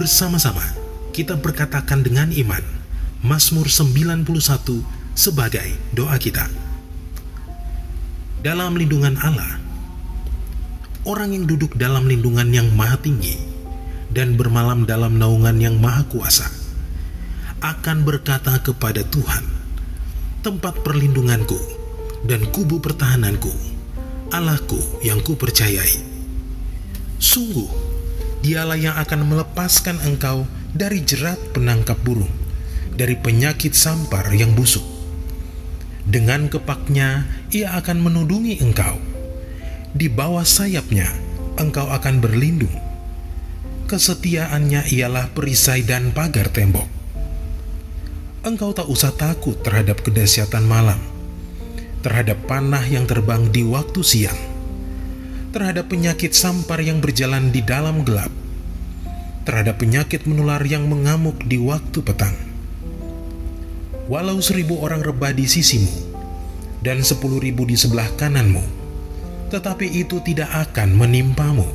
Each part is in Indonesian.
Bersama-sama kita berkatakan dengan iman Mazmur 91 sebagai doa kita. Dalam lindungan Allah, orang yang duduk dalam lindungan yang maha tinggi dan bermalam dalam naungan yang maha kuasa akan berkata kepada Tuhan, tempat perlindunganku dan kubu pertahananku, Allahku yang kupercayai. Sungguh, Dialah yang akan melepaskan engkau dari jerat penangkap burung, dari penyakit sampar yang busuk. Dengan kepaknya Ia akan menudungi engkau. Di bawah sayapnya engkau akan berlindung. Kesetiaannya ialah perisai dan pagar tembok. Engkau tak usah takut terhadap kedahsyatan malam, terhadap panah yang terbang di waktu siang, terhadap penyakit sampar yang berjalan di dalam gelap, terhadap penyakit menular yang mengamuk di waktu petang. Walau 1.000 orang rebah di sisimu dan 10.000 di sebelah kananmu, tetapi itu tidak akan menimpamu.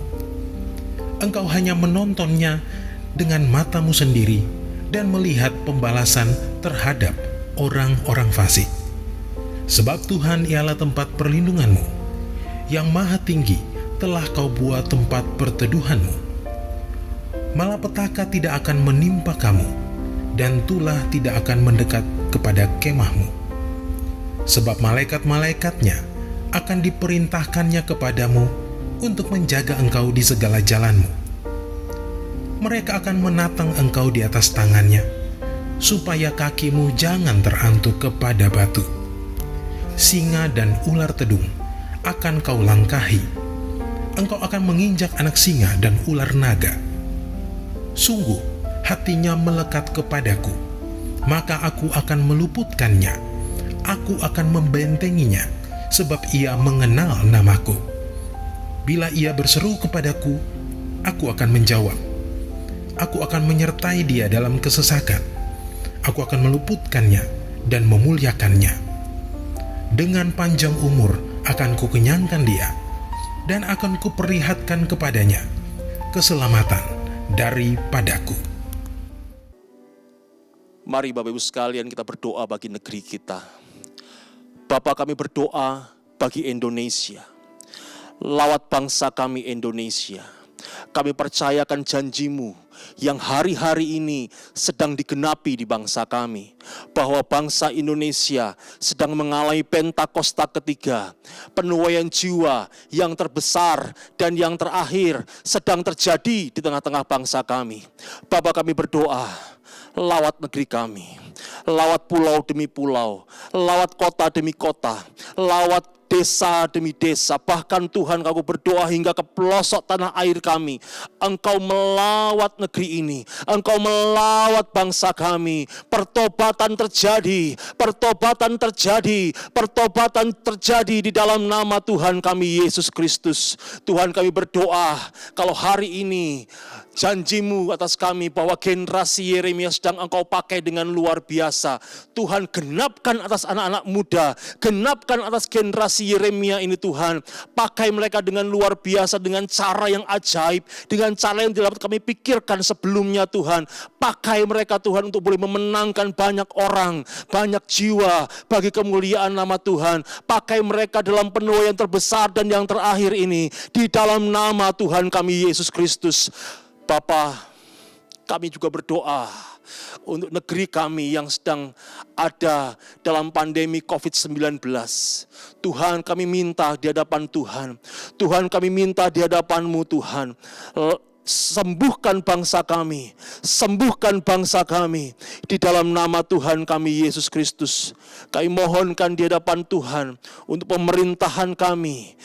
Engkau hanya menontonnya dengan matamu sendiri dan melihat pembalasan terhadap orang-orang fasik. Sebab Tuhan ialah tempat perlindunganmu, yang maha tinggi telah kau buat tempat perteduhanmu. Malapetaka tidak akan menimpa kamu, dan tulah tidak akan mendekat kepada kemahmu. Sebab malaikat-malaikatnya akan diperintahkannya kepadamu untuk menjaga engkau di segala jalanmu. Mereka akan menatang engkau di atas tangannya, supaya kakimu jangan terantuk kepada batu. Singa dan ular tedung akan kau langkahi. Engkau akan menginjak anak singa dan ular naga. Sungguh, hatinya melekat kepadaku, maka aku akan meluputkannya. Aku akan membentenginya, sebab ia mengenal namaku. Bila ia berseru kepadaku, aku akan menjawab. Aku akan menyertai dia dalam kesesakan. Aku akan meluputkannya dan memuliakannya. Dengan panjang umur akan kukenyangkan dia, dan akan kuperlihatkan kepadanya keselamatan daripadaku. Mari Bapak Ibu sekalian kita berdoa bagi negeri kita. Bapa, kami berdoa bagi Indonesia. Lawat bangsa kami Indonesia. Kami percayakan janji-Mu yang hari-hari ini sedang digenapi di bangsa kami, bahwa bangsa Indonesia sedang mengalami Pentakosta ketiga. Penuaian jiwa yang terbesar dan yang terakhir sedang terjadi di tengah-tengah bangsa kami. Bapa, kami berdoa, lawat negeri kami, lawat pulau demi pulau, lawat kota demi kota, lawat desa demi desa, bahkan Tuhan, Kau berdoa hingga ke pelosok tanah air kami. Engkau melawat negeri ini, Engkau melawat bangsa kami. Pertobatan terjadi, pertobatan terjadi, pertobatan terjadi di dalam nama Tuhan kami Yesus Kristus. Tuhan, kami berdoa kalau hari ini janji-Mu atas kami bahwa generasi Yeremia sedang Engkau pakai dengan luar biasa. Tuhan, genapkan atas anak-anak muda, genapkan atas generasi Yeremia ini Tuhan. Pakai mereka dengan luar biasa, dengan cara yang ajaib, dengan cara yang tidak dapat kami pikirkan sebelumnya Tuhan. Pakai mereka Tuhan untuk boleh memenangkan banyak orang, banyak jiwa bagi kemuliaan nama Tuhan. Pakai mereka dalam penuaian terbesar dan yang terakhir ini, di dalam nama Tuhan kami Yesus Kristus. Bapa, kami juga berdoa untuk negeri kami yang sedang ada dalam pandemi COVID-19. Tuhan, kami minta di hadapan Tuhan. Tuhan, kami minta di hadapan-Mu Tuhan. Sembuhkan bangsa kami, sembuhkan bangsa kami di dalam nama Tuhan kami Yesus Kristus. Kami mohonkan di hadapan Tuhan untuk pemerintahan kami,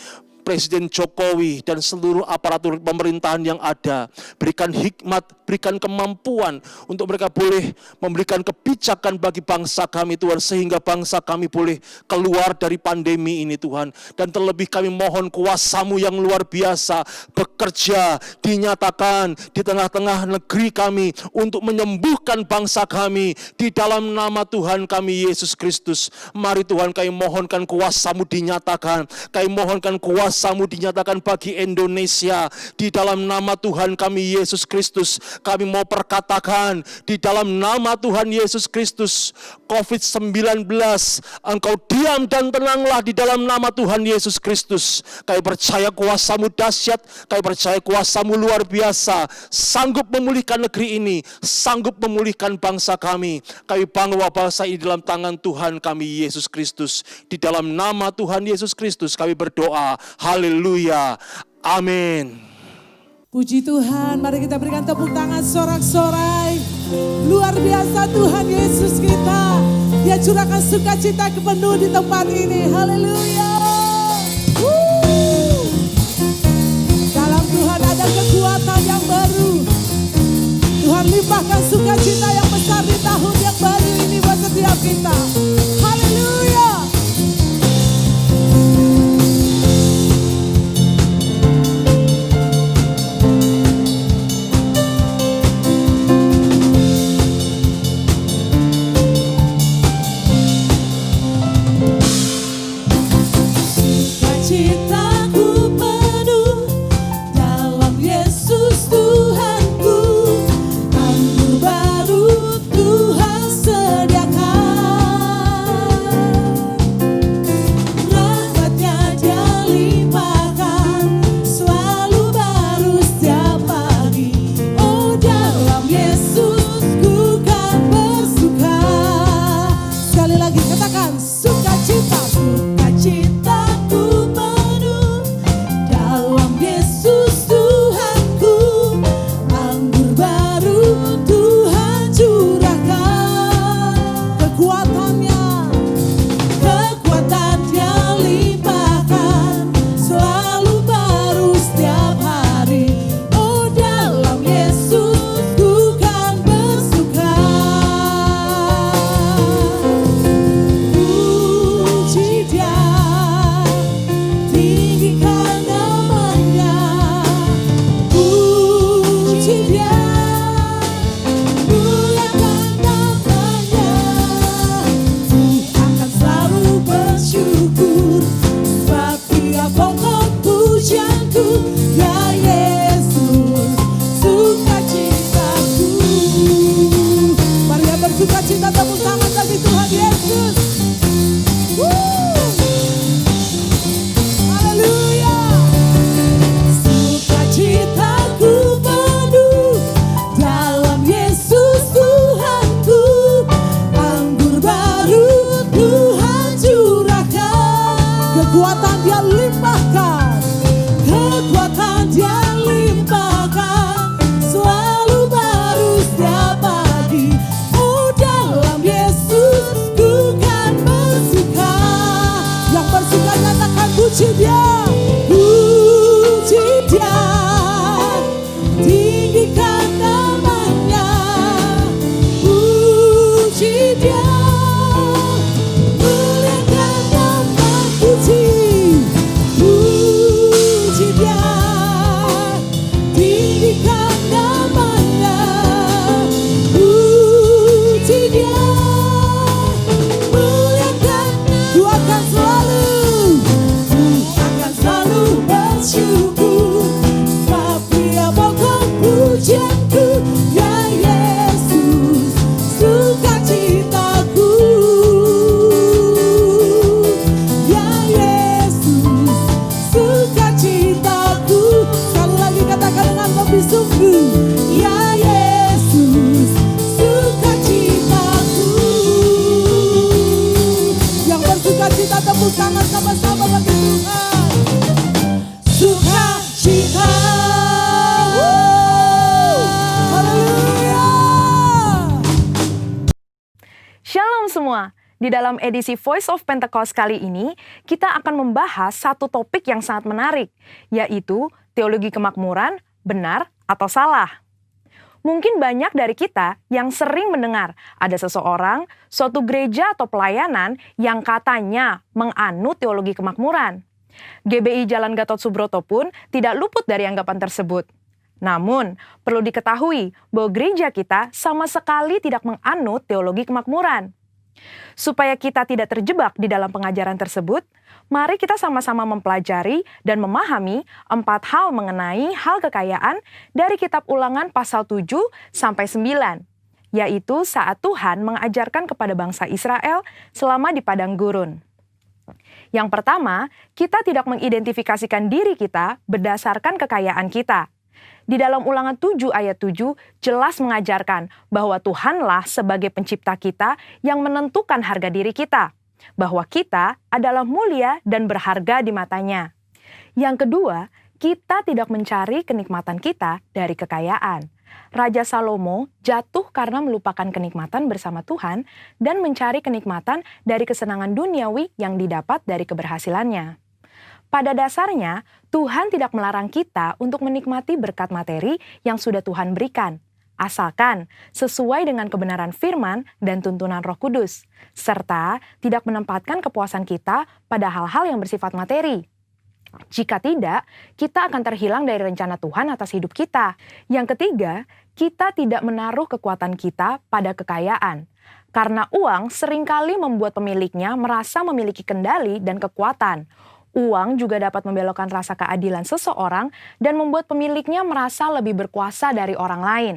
Presiden Jokowi dan seluruh aparatur pemerintahan yang ada. Berikan hikmat, berikan kemampuan untuk mereka boleh memberikan kebijakan bagi bangsa kami Tuhan, sehingga bangsa kami boleh keluar dari pandemi ini Tuhan. Dan terlebih kami mohon kuasa-Mu yang luar biasa bekerja, dinyatakan di tengah-tengah negeri kami untuk menyembuhkan bangsa kami di dalam nama Tuhan kami Yesus Kristus. Mari Tuhan, kami mohonkan kuasa-Mu dinyatakan, kami mohonkan kuasa kuasa-Mu dinyatakan bagi Indonesia. Di dalam nama Tuhan kami Yesus Kristus, kami mau perkatakan di dalam nama Tuhan Yesus Kristus, COVID-19, Engkau diam dan tenanglah di dalam nama Tuhan Yesus Kristus. Kami percaya kuasa-Mu dahsyat, kami percaya kuasa-Mu luar biasa, sanggup memulihkan negeri ini, sanggup memulihkan bangsa kami. Kami bawa bangsa ini dalam tangan Tuhan kami Yesus Kristus. Di dalam nama Tuhan Yesus Kristus kami berdoa. Haleluya. Amin. Puji Tuhan, mari kita berikan tepuk tangan sorak-sorai. Luar biasa Tuhan Yesus kita. Dia curahkan sukacita penuh di tempat ini. Haleluya. Dalam Tuhan ada kekuatan yang baru. Tuhan limpahkan sukacita yang besar di tahun yang baru ini buat setiap kita. Haleluya. Citaku penuh dalam Yesus Tuhanku, anggur baru Tuhan semua, di dalam edisi Voice of Pentecost kali ini, kita akan membahas satu topik yang sangat menarik, yaitu teologi kemakmuran, benar atau salah. Mungkin banyak dari kita yang sering mendengar ada seseorang, suatu gereja atau pelayanan yang katanya menganut teologi kemakmuran. GBI Jalan Gatot Subroto pun tidak luput dari anggapan tersebut. Namun, perlu diketahui bahwa gereja kita sama sekali tidak menganut teologi kemakmuran. Supaya kita tidak terjebak di dalam pengajaran tersebut, Mari kita sama-sama mempelajari dan memahami 4 hal mengenai hal kekayaan dari kitab Ulangan pasal 7 sampai 9, yaitu saat Tuhan mengajarkan kepada bangsa Israel selama di padang gurun. Yang pertama, kita tidak mengidentifikasikan diri kita berdasarkan kekayaan kita. Di dalam Ulangan 7 ayat 7 jelas mengajarkan bahwa Tuhanlah sebagai pencipta kita yang menentukan harga diri kita, bahwa kita adalah mulia dan berharga di matanya. Yang kedua, kita tidak mencari kenikmatan kita dari kekayaan. Raja Salomo jatuh karena melupakan kenikmatan bersama Tuhan dan mencari kenikmatan dari kesenangan duniawi yang didapat dari keberhasilannya. Pada dasarnya, Tuhan tidak melarang kita untuk menikmati berkat materi yang sudah Tuhan berikan, asalkan sesuai dengan kebenaran firman dan tuntunan Roh Kudus, serta tidak menempatkan kepuasan kita pada hal-hal yang bersifat materi. Jika tidak, kita akan terhilang dari rencana Tuhan atas hidup kita. Yang ketiga, kita tidak menaruh kekuatan kita pada kekayaan, karena uang seringkali membuat pemiliknya merasa memiliki kendali dan kekuatan. Uang juga dapat membelokkan rasa keadilan seseorang dan membuat pemiliknya merasa lebih berkuasa dari orang lain.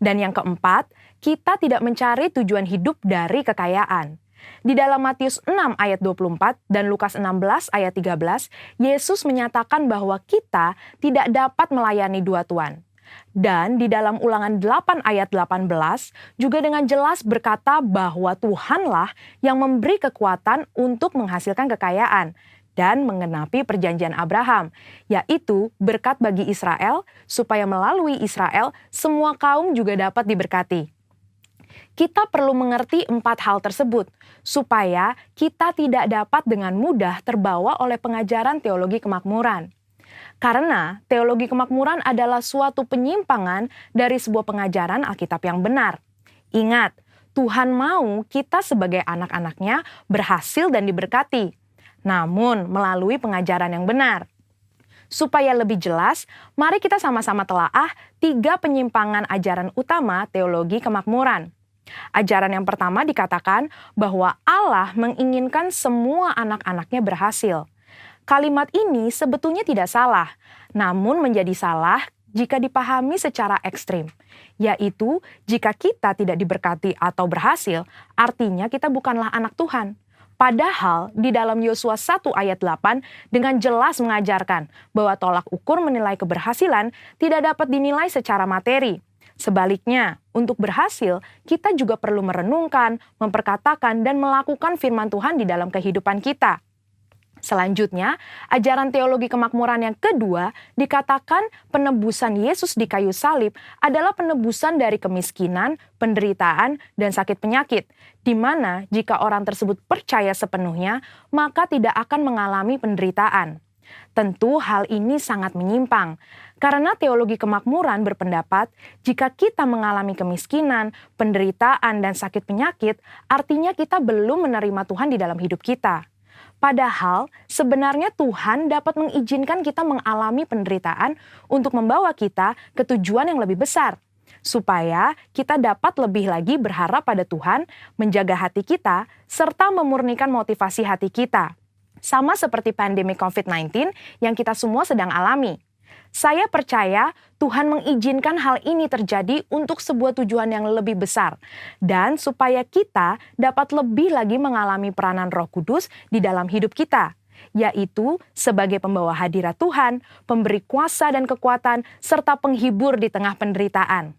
Dan yang keempat, kita tidak mencari tujuan hidup dari kekayaan. Di dalam Matius 6 ayat 24 dan Lukas 16 ayat 13, Yesus menyatakan bahwa kita tidak dapat melayani dua tuan. Dan di dalam Ulangan 8 ayat 18 juga dengan jelas berkata bahwa Tuhanlah yang memberi kekuatan untuk menghasilkan kekayaan dan menggenapi perjanjian Abraham, yaitu berkat bagi Israel, supaya melalui Israel semua kaum juga dapat diberkati. Kita perlu mengerti 4 hal tersebut, supaya kita tidak dapat dengan mudah terbawa oleh pengajaran teologi kemakmuran. Karena teologi kemakmuran adalah suatu penyimpangan dari sebuah pengajaran Alkitab yang benar. Ingat, Tuhan mau kita sebagai anak-anaknya berhasil dan diberkati, namun melalui pengajaran yang benar. Supaya lebih jelas, mari kita sama-sama telaah 3 penyimpangan ajaran utama teologi kemakmuran. Ajaran yang pertama dikatakan bahwa Allah menginginkan semua anak-anaknya berhasil. Kalimat ini sebetulnya tidak salah, namun menjadi salah jika dipahami secara ekstrim, yaitu jika kita tidak diberkati atau berhasil, artinya kita bukanlah anak Tuhan. Padahal di dalam Yosua 1 ayat 8 dengan jelas mengajarkan bahwa tolak ukur menilai keberhasilan tidak dapat dinilai secara materi. Sebaliknya, untuk berhasil, kita juga perlu merenungkan, memperkatakan, dan melakukan firman Tuhan di dalam kehidupan kita. Selanjutnya, ajaran teologi kemakmuran yang kedua dikatakan penebusan Yesus di kayu salib adalah penebusan dari kemiskinan, penderitaan, dan sakit penyakit, di mana jika orang tersebut percaya sepenuhnya, maka tidak akan mengalami penderitaan. Tentu hal ini sangat menyimpang, karena teologi kemakmuran berpendapat jika kita mengalami kemiskinan, penderitaan, dan sakit penyakit, artinya kita belum menerima Tuhan di dalam hidup kita. Padahal sebenarnya Tuhan dapat mengizinkan kita mengalami penderitaan untuk membawa kita ke tujuan yang lebih besar, supaya kita dapat lebih lagi berharap pada Tuhan, menjaga hati kita, serta memurnikan motivasi hati kita. Sama seperti pandemi COVID-19 yang kita semua sedang alami. Saya percaya Tuhan mengizinkan hal ini terjadi untuk sebuah tujuan yang lebih besar dan supaya kita dapat lebih lagi mengalami peranan Roh Kudus di dalam hidup kita, yaitu sebagai pembawa hadirat Tuhan, pemberi kuasa dan kekuatan, serta penghibur di tengah penderitaan.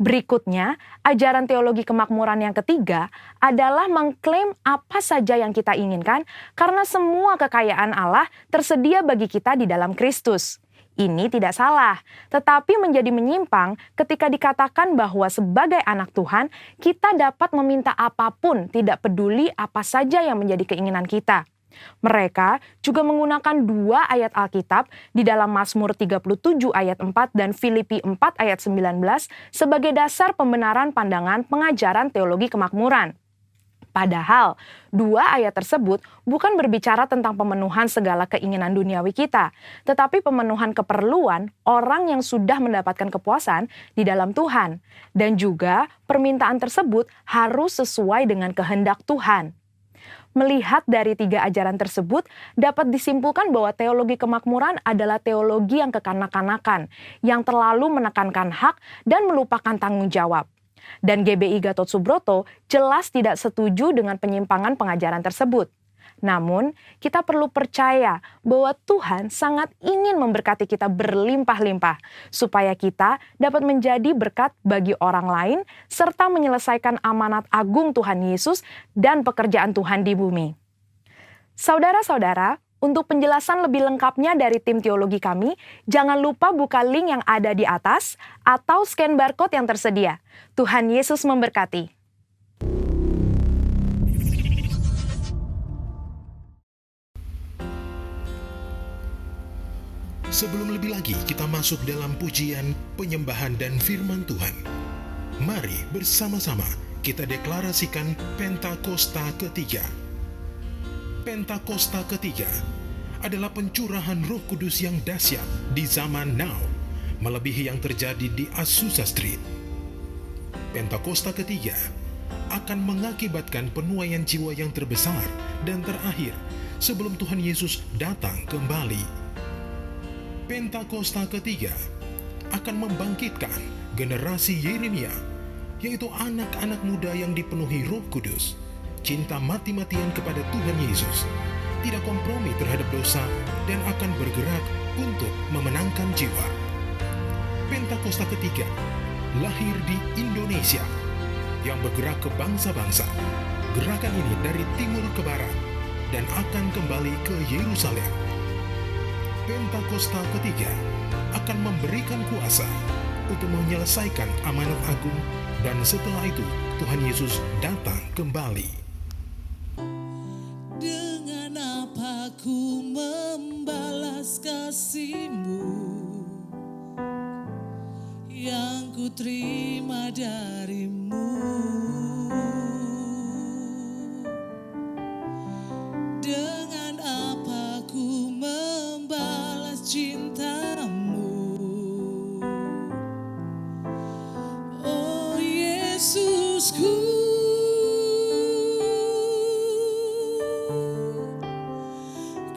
Berikutnya, ajaran teologi kemakmuran yang ketiga adalah mengklaim apa saja yang kita inginkan karena semua kekayaan Allah tersedia bagi kita di dalam Kristus. Ini tidak salah, tetapi menjadi menyimpang ketika dikatakan bahwa sebagai anak Tuhan, kita dapat meminta apapun, tidak peduli apa saja yang menjadi keinginan kita. Mereka juga menggunakan 2 ayat Alkitab di dalam Mazmur 37 ayat 4 dan Filipi 4 ayat 19 sebagai dasar pembenaran pandangan pengajaran teologi kemakmuran. Padahal, 2 ayat tersebut bukan berbicara tentang pemenuhan segala keinginan duniawi kita, tetapi pemenuhan keperluan orang yang sudah mendapatkan kepuasan di dalam Tuhan. Dan juga permintaan tersebut harus sesuai dengan kehendak Tuhan. Melihat dari 3 ajaran tersebut, dapat disimpulkan bahwa teologi kemakmuran adalah teologi yang kekanak-kanakan, yang terlalu menekankan hak dan melupakan tanggung jawab. Dan GBI Gatot Subroto jelas tidak setuju dengan penyimpangan pengajaran tersebut. Namun, kita perlu percaya bahwa Tuhan sangat ingin memberkati kita berlimpah-limpah, supaya kita dapat menjadi berkat bagi orang lain, serta menyelesaikan amanat agung Tuhan Yesus dan pekerjaan Tuhan di bumi. Saudara-saudara, untuk penjelasan lebih lengkapnya dari tim teologi kami, jangan lupa buka link yang ada di atas atau scan barcode yang tersedia. Tuhan Yesus memberkati. Sebelum lebih lagi kita masuk dalam pujian, penyembahan, dan firman Tuhan, mari bersama-sama kita deklarasikan Pentakosta ketiga. Pentakosta ketiga adalah pencurahan Roh Kudus yang dahsyat di zaman now, melebihi yang terjadi di Azusa Street. Pentakosta ketiga akan mengakibatkan penuaian jiwa yang terbesar dan terakhir sebelum Tuhan Yesus datang kembali. Pentakosta ketiga akan membangkitkan generasi Yeremia, yaitu anak-anak muda yang dipenuhi Roh Kudus, cinta mati-matian kepada Tuhan Yesus, tidak kompromi terhadap dosa, dan akan bergerak untuk memenangkan jiwa. Pentakosta ketiga lahir di Indonesia, yang bergerak ke bangsa-bangsa. Gerakan ini dari timur ke barat dan akan kembali ke Yerusalem. Pentakosta ketiga akan memberikan kuasa untuk menyelesaikan amanat agung, dan setelah itu Tuhan Yesus datang kembali. Dengan apa ku membalas kasih-Mu yang ku terima dari-Mu? Dengan apa ku membalas cinta-Mu? Oh Yesusku,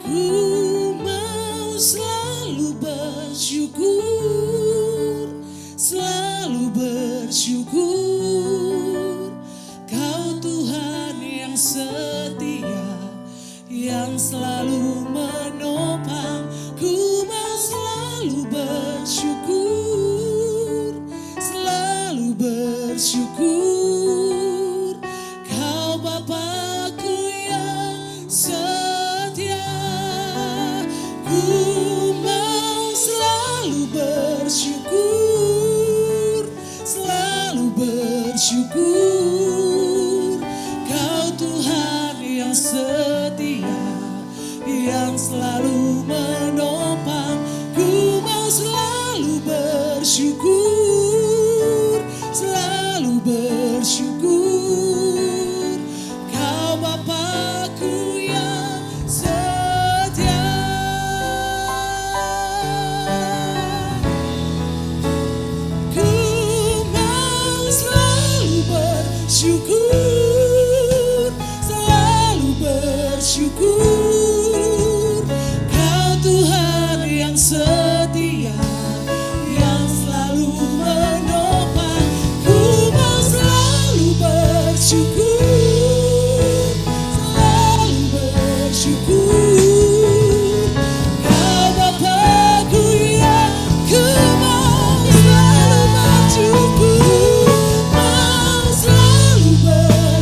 ku mau selalu bersyukur, selalu bersyukur. Kau Tuhan yang setia, yang selalu menopang. Ku mau selalu bersyukur, selalu bersyukur. Kau Bapa-Ku yang setia. Ku mau selalu bersyukur, selalu bersyukur. Kau Tuhan yang setia, yang selalu menopang. Ku mau selalu bersyukur, selalu bersyukur. Kau Bapa-Ku yang setia. Ku mau selalu bersyukur, selalu bersyukur. Kau Tuhan yang setia, yang selalu menopang. Ku mau selalu bersyukur, selalu bersyukur. Kau Bapa-Ku yang ku mau selalu bersyukur, mau selalu bersyukur.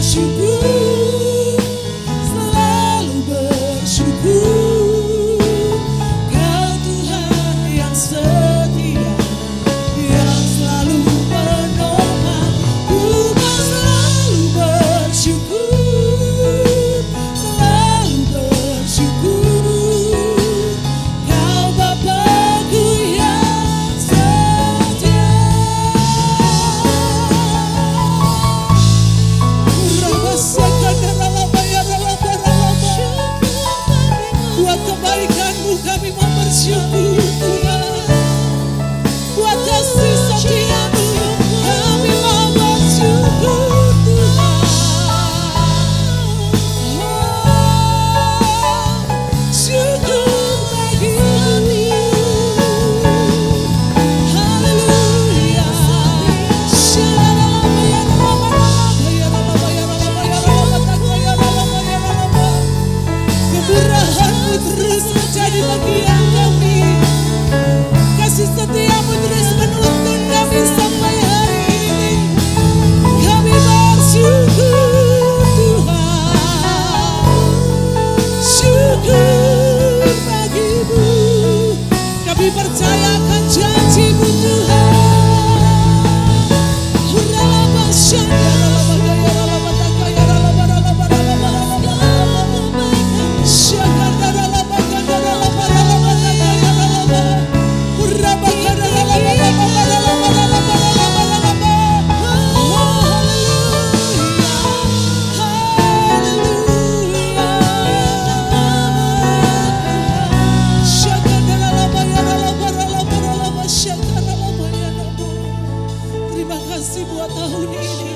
Terima kasih buat tahun ini.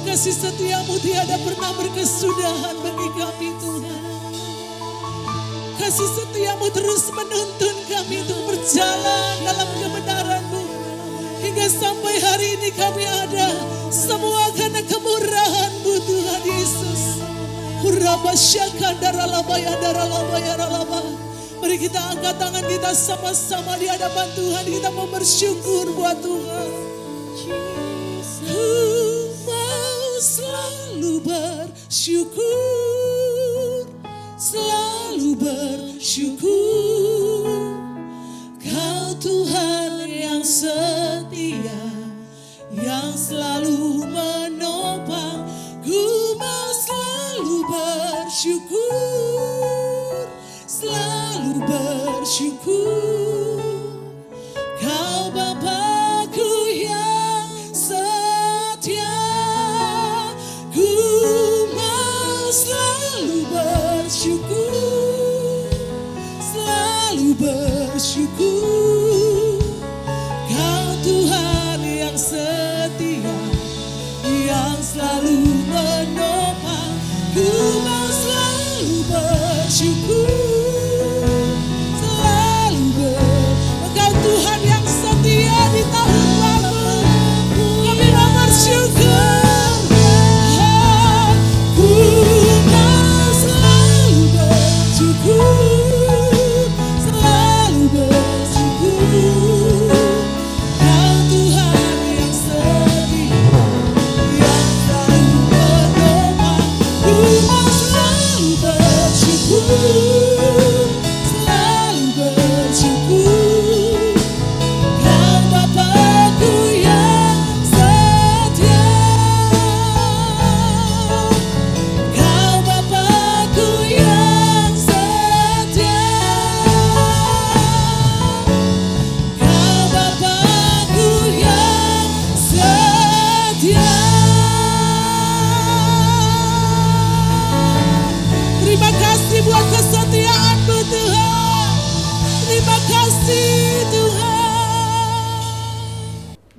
Kasih setiamu tiada pernah berkesudahan bagi kami Tuhan. Kasih setiamu terus menuntun kami untuk berjalan dalam kebenaran-Mu. Hingga sampai hari ini kami ada. Semua karena kemurahan-Mu Tuhan Yesus. Mari kita angkat tangan kita sama-sama di hadapan Tuhan. Kita mau bersyukur buat Tuhan. Ku mau selalu bersyukur, selalu bersyukur. Kau Tuhan yang setia, yang selalu menopang. Ku mau selalu bersyukur, selalu bersyukur. Kau Bapa-Ku yang setia. Ku mau selalu bersyukur, selalu bersyukur. Kau Tuhan yang setia, yang selalu menopang. Ku mau selalu bersyukur, selalu Engkau Tuhan yang setia di tahun lalu. Kami mau bersyukur. Ku mau selalu bersyukur, selalu bersyukur. Kau Tuhan yang setia, yang selalu menopang. Ku mau selalu bersyukur, selalu bersyukur. Kau Bapa-Ku yang setia. Kau Bapa-Ku yang setia. Kau Bapa-Ku yang setia. Terima kasih buat kesetiaan-Mu Tuhan. Terima kasih Tuhan.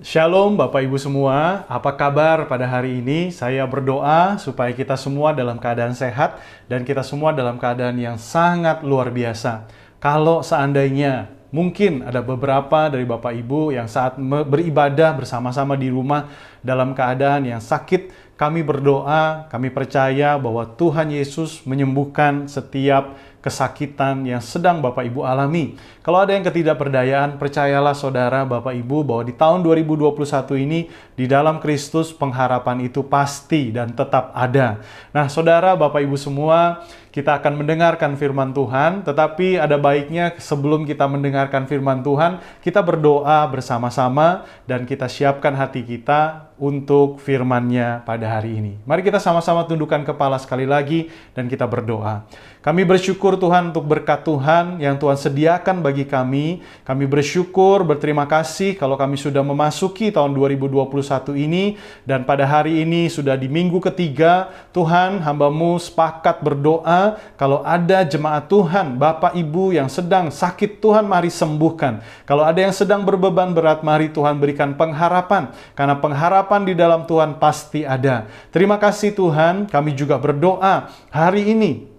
Shalom Bapak Ibu semua, apa kabar pada hari ini? Saya berdoa supaya kita semua dalam keadaan sehat dan kita semua dalam keadaan yang sangat luar biasa. Kalau seandainya mungkin ada beberapa dari Bapak Ibu yang saat beribadah bersama-sama di rumah dalam keadaan yang sakit, kami berdoa, kami percaya bahwa Tuhan Yesus menyembuhkan setiap kesakitan yang sedang Bapak Ibu alami. Kalau ada yang ketidakberdayaan, percayalah saudara Bapak Ibu bahwa di tahun 2021 ini di dalam Kristus pengharapan itu pasti dan tetap ada. Nah, saudara Bapak Ibu semua, kita akan mendengarkan firman Tuhan, tetapi ada baiknya sebelum kita mendengarkan firman Tuhan, kita berdoa bersama-sama dan kita siapkan hati kita untuk firman-Nya pada hari ini. Mari kita sama-sama tundukkan kepala sekali lagi dan kita berdoa. Kami bersyukur Tuhan untuk berkat Tuhan yang Tuhan sediakan bagi kami. Kami bersyukur, berterima kasih kalau kami sudah memasuki tahun 2021 ini. Dan pada hari ini sudah di minggu ketiga, Tuhan hamba-Mu sepakat berdoa. Kalau ada jemaat Tuhan, Bapak Ibu yang sedang sakit, Tuhan mari sembuhkan. Kalau ada yang sedang berbeban berat, mari Tuhan berikan pengharapan. Karena pengharapan di dalam Tuhan pasti ada. Terima kasih Tuhan, kami juga berdoa hari ini.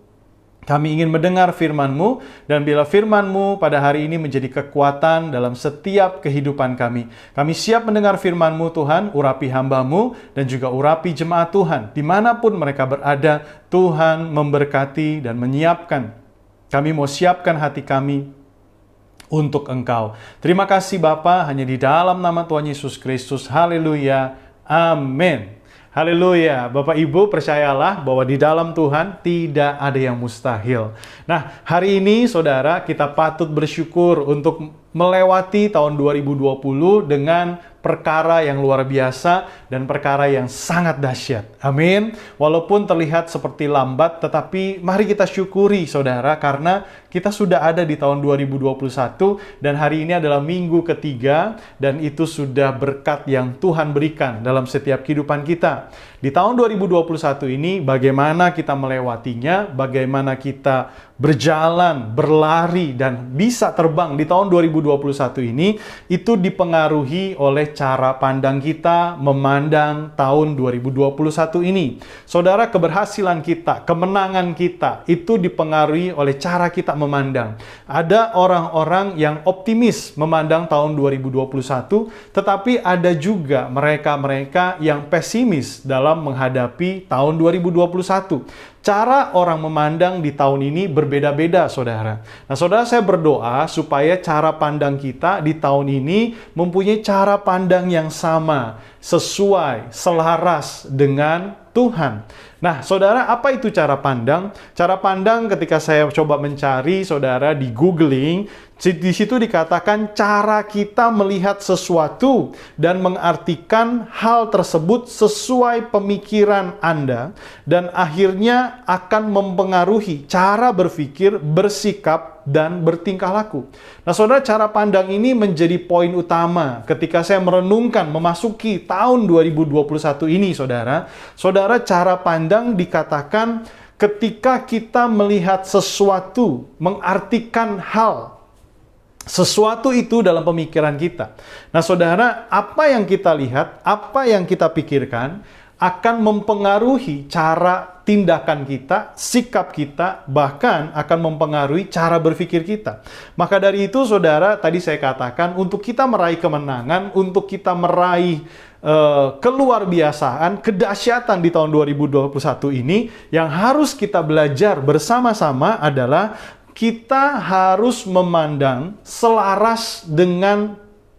Kami ingin mendengar firman-Mu, dan bila firman-Mu pada hari ini menjadi kekuatan dalam setiap kehidupan kami. Kami siap mendengar firman-Mu Tuhan, urapi hamba-Mu, dan juga urapi jemaat Tuhan. Dimanapun mereka berada, Tuhan memberkati dan menyiapkan. Kami mau siapkan hati kami untuk Engkau. Terima kasih Bapa, hanya di dalam nama Tuhan Yesus Kristus. Haleluya. Amin. Haleluya. Bapak Ibu percayalah bahwa di dalam Tuhan tidak ada yang mustahil. Nah, hari ini saudara kita patut bersyukur untuk melewati tahun 2020 dengan perkara yang luar biasa dan perkara yang sangat dahsyat. Amin. Walaupun terlihat seperti lambat, tetapi mari kita syukuri saudara, karena kita sudah ada di tahun 2021 dan hari ini adalah minggu ketiga dan itu sudah berkat yang Tuhan berikan dalam setiap kehidupan kita. Di tahun 2021 ini bagaimana kita melewatinya, bagaimana kita berjalan, berlari, dan bisa terbang di tahun 2021 ini, itu dipengaruhi oleh cara pandang kita memandang tahun 2021 ini. Saudara, keberhasilan kita, kemenangan kita, itu dipengaruhi oleh cara kita memandang. Ada orang-orang yang optimis memandang tahun 2021, tetapi ada juga mereka-mereka yang pesimis dalam menghadapi tahun 2021. Cara orang memandang di tahun ini berbeda-beda, saudara. Nah, saudara, saya berdoa supaya cara pandang kita di tahun ini mempunyai cara pandang yang sama, sesuai, selaras dengan Tuhan. Nah, saudara, apa itu cara pandang? Cara pandang ketika saya coba mencari, saudara, di googling, di situ dikatakan cara kita melihat sesuatu dan mengartikan hal tersebut sesuai pemikiran Anda dan akhirnya akan mempengaruhi cara berpikir, bersikap, dan bertingkah laku. Nah, saudara, cara pandang ini menjadi poin utama ketika saya merenungkan memasuki tahun 2021 ini, saudara. Saudara, cara pandang dikatakan ketika kita melihat sesuatu, mengartikan hal, sesuatu itu dalam pemikiran kita. Nah, saudara, apa yang kita lihat, apa yang kita pikirkan akan mempengaruhi cara tindakan kita, sikap kita, bahkan akan mempengaruhi cara berpikir kita. Maka dari itu, saudara, tadi saya katakan untuk kita meraih kemenangan, untuk kita meraih keluar biasaan, kedahsyatan di tahun 2021 ini, yang harus kita belajar bersama-sama adalah kita harus memandang selaras dengan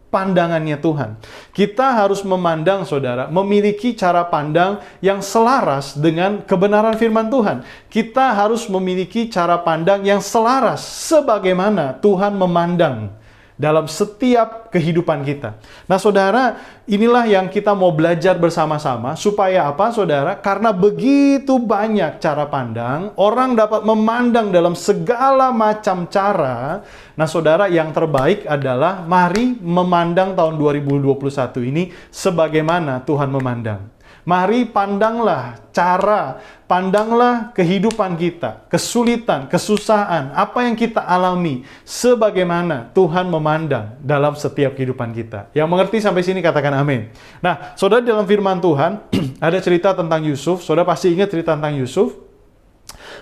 pandangannya Tuhan. Kita harus memandang, saudara, memiliki cara pandang yang selaras dengan kebenaran firman Tuhan. Kita harus memiliki cara pandang yang selaras sebagaimana Tuhan memandang dalam setiap kehidupan kita. Nah, saudara, inilah yang kita mau belajar bersama-sama. Supaya apa, saudara? Karena begitu banyak cara pandang, orang dapat memandang dalam segala macam cara. Nah, saudara, yang terbaik adalah mari memandang tahun 2021 ini sebagaimana Tuhan memandang. Mari pandanglah pandanglah kehidupan kita, kesulitan, kesusahan, apa yang kita alami, sebagaimana Tuhan memandang dalam setiap kehidupan kita. Yang mengerti sampai sini katakan amin. Nah, saudara, dalam firman Tuhan ada cerita tentang Yusuf. Saudara pasti ingat cerita tentang Yusuf.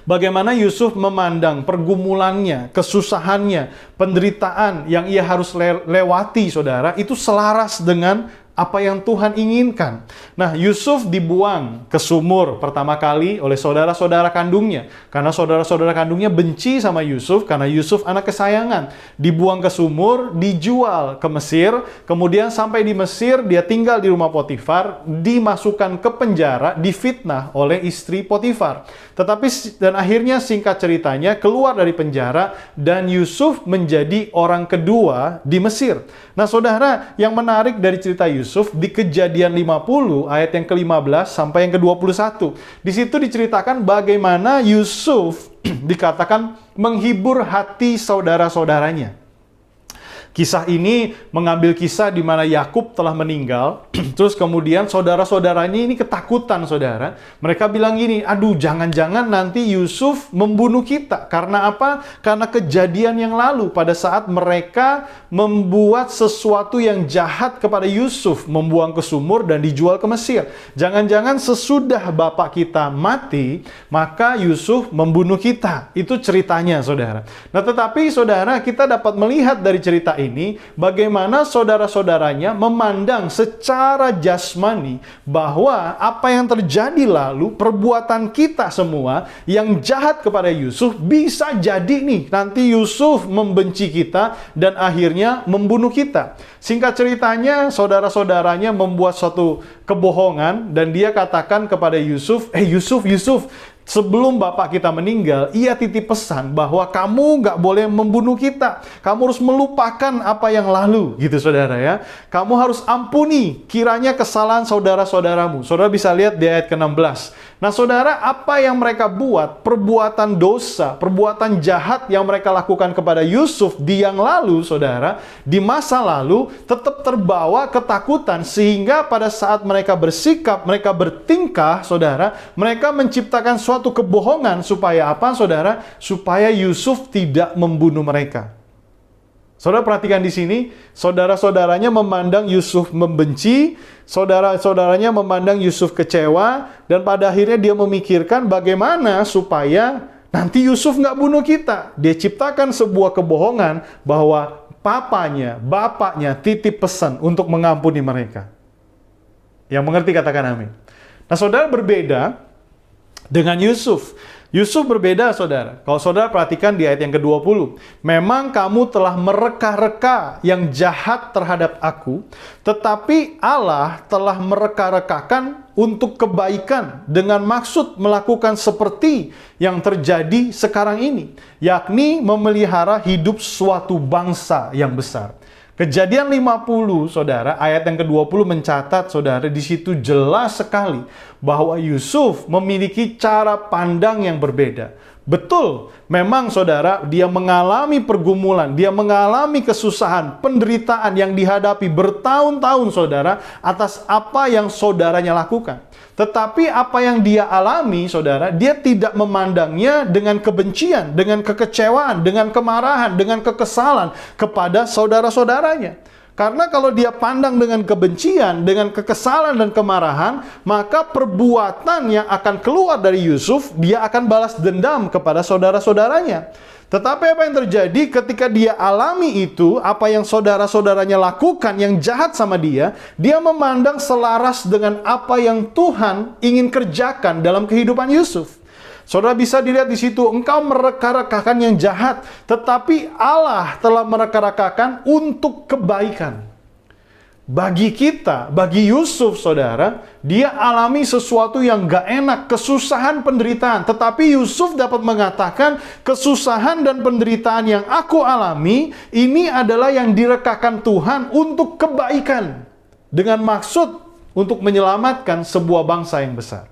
Bagaimana Yusuf memandang pergumulannya, kesusahannya, penderitaan yang ia harus lewati, saudara, itu selaras dengan apa yang Tuhan inginkan. Nah, Yusuf dibuang ke sumur pertama kali oleh saudara-saudara kandungnya. Karena saudara-saudara kandungnya benci sama Yusuf, karena Yusuf anak kesayangan. Dibuang ke sumur, dijual ke Mesir, kemudian sampai di Mesir, dia tinggal di rumah Potifar, dimasukkan ke penjara, difitnah oleh istri Potifar. Dan akhirnya singkat ceritanya, keluar dari penjara, dan Yusuf menjadi orang kedua di Mesir. Nah, saudara, yang menarik dari cerita Yusuf di Kejadian 50 ayat yang ke-15 sampai yang ke-21. Di situ diceritakan bagaimana Yusuf dikatakan menghibur hati saudara-saudaranya. Kisah ini mengambil kisah di mana Yakub telah meninggal, terus kemudian saudara-saudaranya ini ketakutan, saudara. Mereka bilang gini, aduh, jangan-jangan nanti Yusuf membunuh kita. Karena apa? Karena kejadian yang lalu pada saat mereka membuat sesuatu yang jahat kepada Yusuf, membuang ke sumur dan dijual ke Mesir. Jangan-jangan sesudah bapak kita mati, maka Yusuf membunuh kita. Itu ceritanya, saudara. Nah, tetapi saudara, kita dapat melihat dari cerita ini bagaimana saudara-saudaranya memandang secara jasmani bahwa apa yang terjadi lalu, perbuatan kita semua yang jahat kepada Yusuf, bisa jadi nih nanti Yusuf membenci kita dan akhirnya membunuh kita. Singkat ceritanya, saudara-saudaranya membuat suatu kebohongan dan dia katakan kepada Yusuf, Yusuf, Sebelum bapak kita meninggal, ia titip pesan bahwa kamu nggak boleh membunuh kita. Kamu harus melupakan apa yang lalu, gitu saudara ya. Kamu harus ampuni kiranya kesalahan saudara-saudaramu. Saudara bisa lihat di ayat ke-16. Nah saudara, apa yang mereka buat, perbuatan dosa, perbuatan jahat yang mereka lakukan kepada Yusuf di yang lalu, saudara, di masa lalu, tetap terbawa ketakutan, sehingga pada saat mereka bersikap, mereka bertingkah, saudara, mereka menciptakan suatu kebohongan, supaya apa, saudara? Supaya Yusuf tidak membunuh mereka. Saudara perhatikan di sini, saudara-saudaranya memandang Yusuf membenci, saudara-saudaranya memandang Yusuf kecewa, dan pada akhirnya dia memikirkan bagaimana supaya nanti Yusuf nggak bunuh kita. Dia ciptakan sebuah kebohongan bahwa papanya, bapaknya titip pesan untuk mengampuni mereka. Yang mengerti katakan amin. Nah saudara, berbeda dengan Yusuf. Yusuf berbeda, saudara. Kalau saudara perhatikan di ayat yang ke-20. Memang kamu telah mereka-reka yang jahat terhadap aku, tetapi Allah telah mereka-rekakan untuk kebaikan dengan maksud melakukan seperti yang terjadi sekarang ini, yakni memelihara hidup suatu bangsa yang besar. Kejadian 50, saudara, ayat yang ke-20 mencatat, saudara, di situ jelas sekali bahwa Yusuf memiliki cara pandang yang berbeda. Betul, memang saudara, dia mengalami pergumulan, dia mengalami kesusahan, penderitaan yang dihadapi bertahun-tahun, saudara, atas apa yang saudaranya lakukan. Tetapi apa yang dia alami, saudara, dia tidak memandangnya dengan kebencian, dengan kekecewaan, dengan kemarahan, dengan kekesalan kepada saudara-saudaranya. Karena kalau dia pandang dengan kebencian, dengan kekesalan dan kemarahan, maka perbuatan yang akan keluar dari Yusuf, dia akan balas dendam kepada saudara-saudaranya. Tetapi apa yang terjadi ketika dia alami itu, apa yang saudara-saudaranya lakukan yang jahat sama dia memandang selaras dengan apa yang Tuhan ingin kerjakan dalam kehidupan Yusuf. Saudara bisa dilihat di situ, engkau mereka-rekakan yang jahat, tetapi Allah telah mereka-rekakan untuk kebaikan. Bagi kita, bagi Yusuf, saudara, dia alami sesuatu yang gak enak, kesusahan, penderitaan. Tetapi Yusuf dapat mengatakan, kesusahan dan penderitaan yang aku alami, ini adalah yang direkakan Tuhan untuk kebaikan. Dengan maksud untuk menyelamatkan sebuah bangsa yang besar.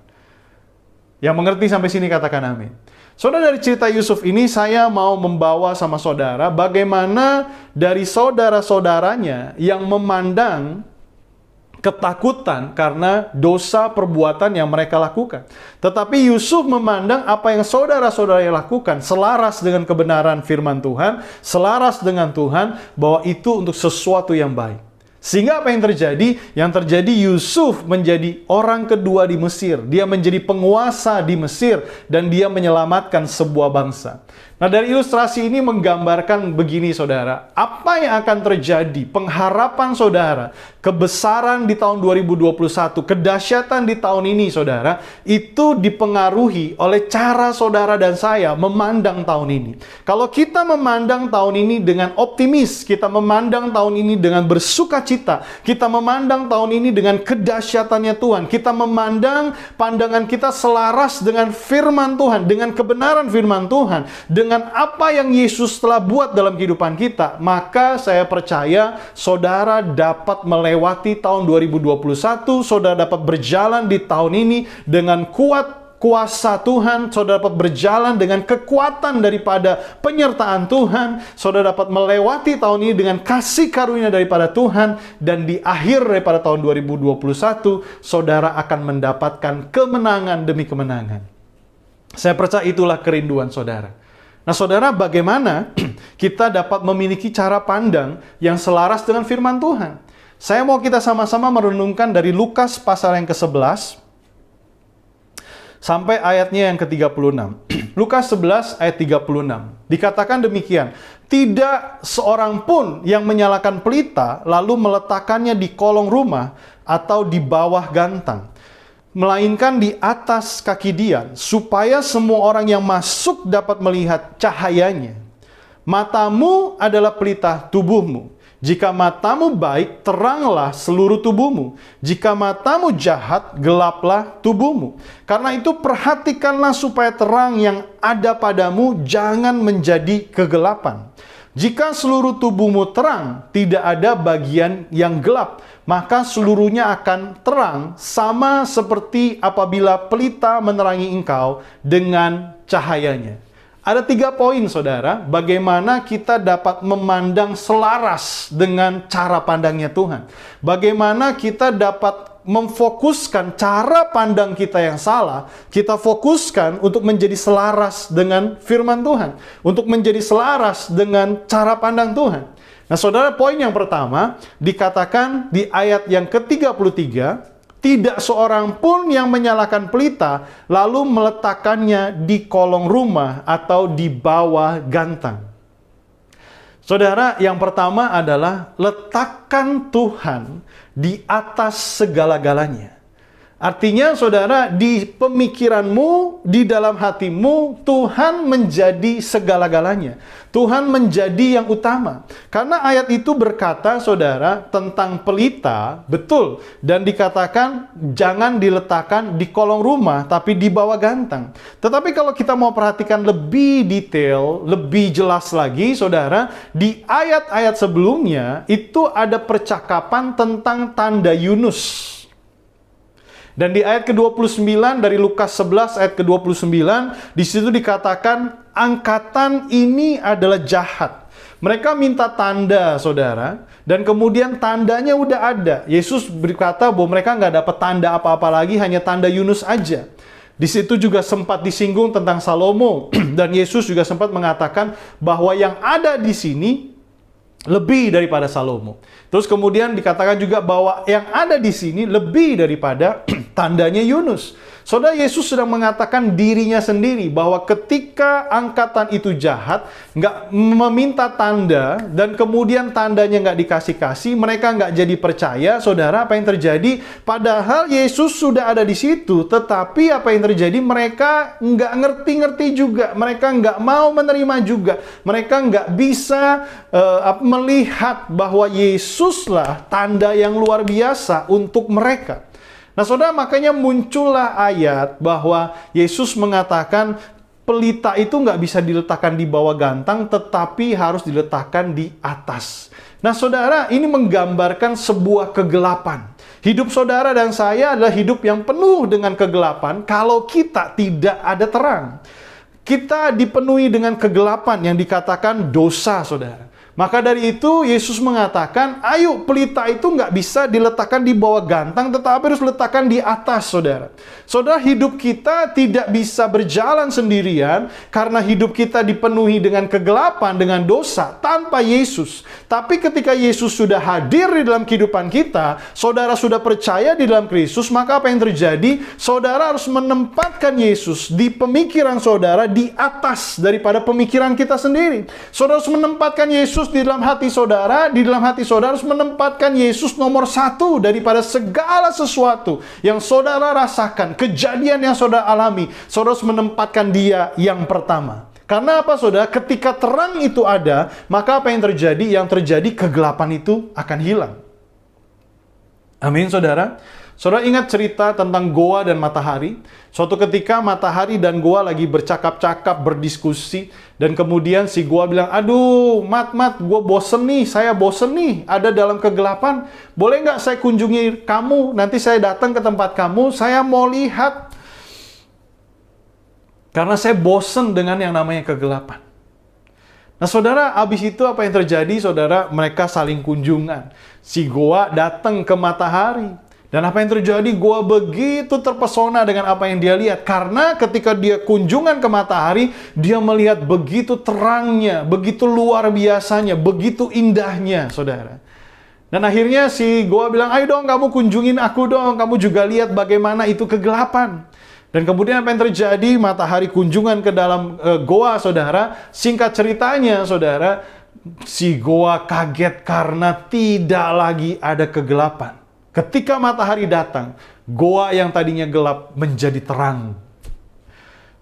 Yang mengerti sampai sini katakan amin. Saudara, dari cerita Yusuf ini saya mau membawa sama saudara bagaimana dari saudara-saudaranya yang memandang ketakutan karena dosa perbuatan yang mereka lakukan. Tetapi Yusuf memandang apa yang saudara-saudaranya lakukan selaras dengan kebenaran firman Tuhan, selaras dengan Tuhan, bahwa itu untuk sesuatu yang baik. Sehingga apa yang terjadi? Yang terjadi, Yusuf menjadi orang kedua di Mesir. Dia menjadi penguasa di Mesir dan dia menyelamatkan sebuah bangsa. Nah, dari ilustrasi ini menggambarkan begini, saudara. Apa yang akan terjadi? Pengharapan saudara, kebesaran di tahun 2021, kedahsyatan di tahun ini, saudara, itu dipengaruhi oleh cara saudara dan saya memandang tahun ini. Kalau kita memandang tahun ini dengan optimis, kita memandang tahun ini dengan bersukacita, kita memandang tahun ini dengan kedahsyatannya Tuhan, kita memandang pandangan kita selaras dengan firman Tuhan, dengan kebenaran firman Tuhan, dengan apa yang Yesus telah buat dalam kehidupan kita, maka saya percaya saudara dapat melewati tahun 2021, saudara dapat berjalan di tahun ini dengan kuasa Tuhan, saudara dapat berjalan dengan kekuatan daripada penyertaan Tuhan, saudara dapat melewati tahun ini dengan kasih karunia daripada Tuhan, dan di akhir daripada tahun 2021, saudara akan mendapatkan kemenangan demi kemenangan. Saya percaya itulah kerinduan saudara. Nah saudara, bagaimana kita dapat memiliki cara pandang yang selaras dengan firman Tuhan? Saya mau kita sama-sama merenungkan dari Lukas pasal yang ke-11 sampai ayatnya yang ke-36. Lukas 11 ayat 36. Dikatakan demikian, tidak seorang pun yang menyalakan pelita lalu meletakkannya di kolong rumah atau di bawah gantang, melainkan di atas kaki dian, supaya semua orang yang masuk dapat melihat cahayanya. Matamu adalah pelita tubuhmu. Jika matamu baik, teranglah seluruh tubuhmu. Jika matamu jahat, gelaplah tubuhmu. Karena itu perhatikanlah supaya terang yang ada padamu jangan menjadi kegelapan. Jika seluruh tubuhmu terang, tidak ada bagian yang gelap, maka seluruhnya akan terang, sama seperti apabila pelita menerangi engkau dengan cahayanya. Ada 3 poin, saudara, bagaimana kita dapat memandang selaras dengan cara pandangnya Tuhan. Bagaimana kita dapat memfokuskan cara pandang kita yang salah, kita fokuskan untuk menjadi selaras dengan firman Tuhan, untuk menjadi selaras dengan cara pandang Tuhan. Nah, saudara, poin yang pertama dikatakan di ayat yang ke-33, tidak seorang pun yang menyalakan pelita lalu meletakkannya di kolong rumah atau di bawah gantang. Saudara, yang pertama adalah letakkan Tuhan di atas segala-galanya. Artinya, saudara, di pemikiranmu, di dalam hatimu, Tuhan menjadi segala-galanya. Tuhan menjadi yang utama. Karena ayat itu berkata, saudara, tentang pelita, betul. Dan dikatakan, jangan diletakkan di kolong rumah, tapi di bawah gantang. Tetapi kalau kita mau perhatikan lebih detail, lebih jelas lagi, saudara, di ayat-ayat sebelumnya, itu ada percakapan tentang tanda Yunus. Dan di ayat ke-29 dari Lukas 11 ayat ke-29, di situ dikatakan angkatan ini adalah jahat. Mereka minta tanda, saudara, dan kemudian tandanya udah ada. Yesus berkata bahwa mereka nggak dapat tanda apa-apa lagi, hanya tanda Yunus aja. Di situ juga sempat disinggung tentang Salomo, dan Yesus juga sempat mengatakan bahwa yang ada di sini lebih daripada Salomo. Terus kemudian dikatakan juga bahwa yang ada di sini lebih daripada tandanya Yunus. Saudara, Yesus sedang mengatakan dirinya sendiri bahwa ketika angkatan itu jahat, nggak meminta tanda, dan kemudian tandanya nggak dikasih-kasih, mereka nggak jadi percaya. Saudara, apa yang terjadi? Padahal Yesus sudah ada di situ, tetapi apa yang terjadi? Mereka nggak ngerti-ngerti juga, mereka nggak mau menerima juga, mereka nggak bisa melihat bahwa Yesuslah tanda yang luar biasa untuk mereka. Nah, saudara, makanya muncullah ayat bahwa Yesus mengatakan pelita itu nggak bisa diletakkan di bawah gantang, tetapi harus diletakkan di atas. Nah, saudara, ini menggambarkan sebuah kegelapan. Hidup saudara dan saya adalah hidup yang penuh dengan kegelapan kalau kita tidak ada terang. Kita dipenuhi dengan kegelapan yang dikatakan dosa, saudara. Maka dari itu Yesus mengatakan, ayo pelita itu nggak bisa diletakkan di bawah gantang, tetapi harus diletakkan di atas, saudara. Saudara, hidup kita tidak bisa berjalan sendirian karena hidup kita dipenuhi dengan kegelapan, dengan dosa, tanpa Yesus. Tapi ketika Yesus sudah hadir di dalam kehidupan kita, saudara sudah percaya di dalam Kristus, maka apa yang terjadi? Saudara harus menempatkan Yesus di pemikiran saudara di atas daripada pemikiran kita sendiri. Saudara harus menempatkan Yesus di dalam hati saudara, di dalam hati saudara harus menempatkan Yesus nomor 1 daripada segala sesuatu yang saudara rasakan, kejadian yang saudara alami. Saudara harus menempatkan Dia yang pertama. Karena apa, saudara? Ketika terang itu ada, maka apa yang terjadi? Yang terjadi, kegelapan itu akan hilang. Amin, saudara. Saudara ingat cerita tentang Goa dan matahari? Suatu ketika matahari dan Goa lagi bercakap-cakap, berdiskusi, dan kemudian si Goa bilang, aduh, Mat, gue bosen nih, saya bosen nih, ada dalam kegelapan. Boleh nggak saya kunjungi kamu? Nanti saya datang ke tempat kamu, saya mau lihat. Karena saya bosen dengan yang namanya kegelapan. Nah, saudara, abis itu apa yang terjadi, saudara? Mereka saling kunjungan. Si Goa datang ke matahari. Dan apa yang terjadi? Goa begitu terpesona dengan apa yang dia lihat. Karena ketika dia kunjungan ke matahari, dia melihat begitu terangnya, begitu luar biasanya, begitu indahnya, saudara. Dan akhirnya si Goa bilang, ayo dong kamu kunjungin aku dong, kamu juga lihat bagaimana itu kegelapan. Dan kemudian apa yang terjadi? Matahari kunjungan ke dalam Goa, saudara. Singkat ceritanya, saudara, si Goa kaget karena tidak lagi ada kegelapan. Ketika matahari datang, Goa yang tadinya gelap menjadi terang.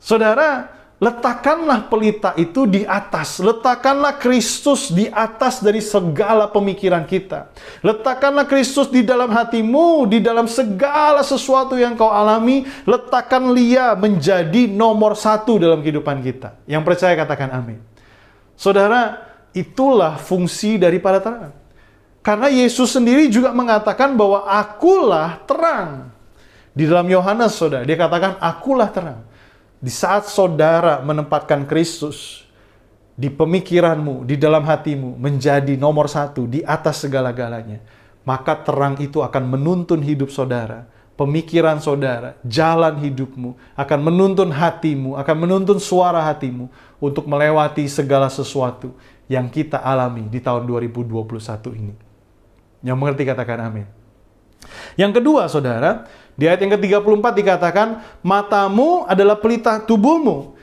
Saudara, letakkanlah pelita itu di atas. Letakkanlah Kristus di atas dari segala pemikiran kita. Letakkanlah Kristus di dalam hatimu, di dalam segala sesuatu yang kau alami. Letakkan Dia menjadi nomor 1 dalam kehidupan kita. Yang percaya katakan amin. Saudara, itulah fungsi daripada terang. Karena Yesus sendiri juga mengatakan bahwa akulah terang. Di dalam Yohanes, saudara, dia katakan akulah terang. Di saat saudara menempatkan Kristus di pemikiranmu, di dalam hatimu, menjadi nomor 1 di atas segala-galanya, maka terang itu akan menuntun hidup saudara, pemikiran saudara, jalan hidupmu, akan menuntun hatimu, akan menuntun suara hatimu untuk melewati segala sesuatu yang kita alami di tahun 2021 ini. Yang mengerti katakan amin. Yang kedua, saudara, di ayat yang ke-34 dikatakan, matamu adalah pelita tubuhmu.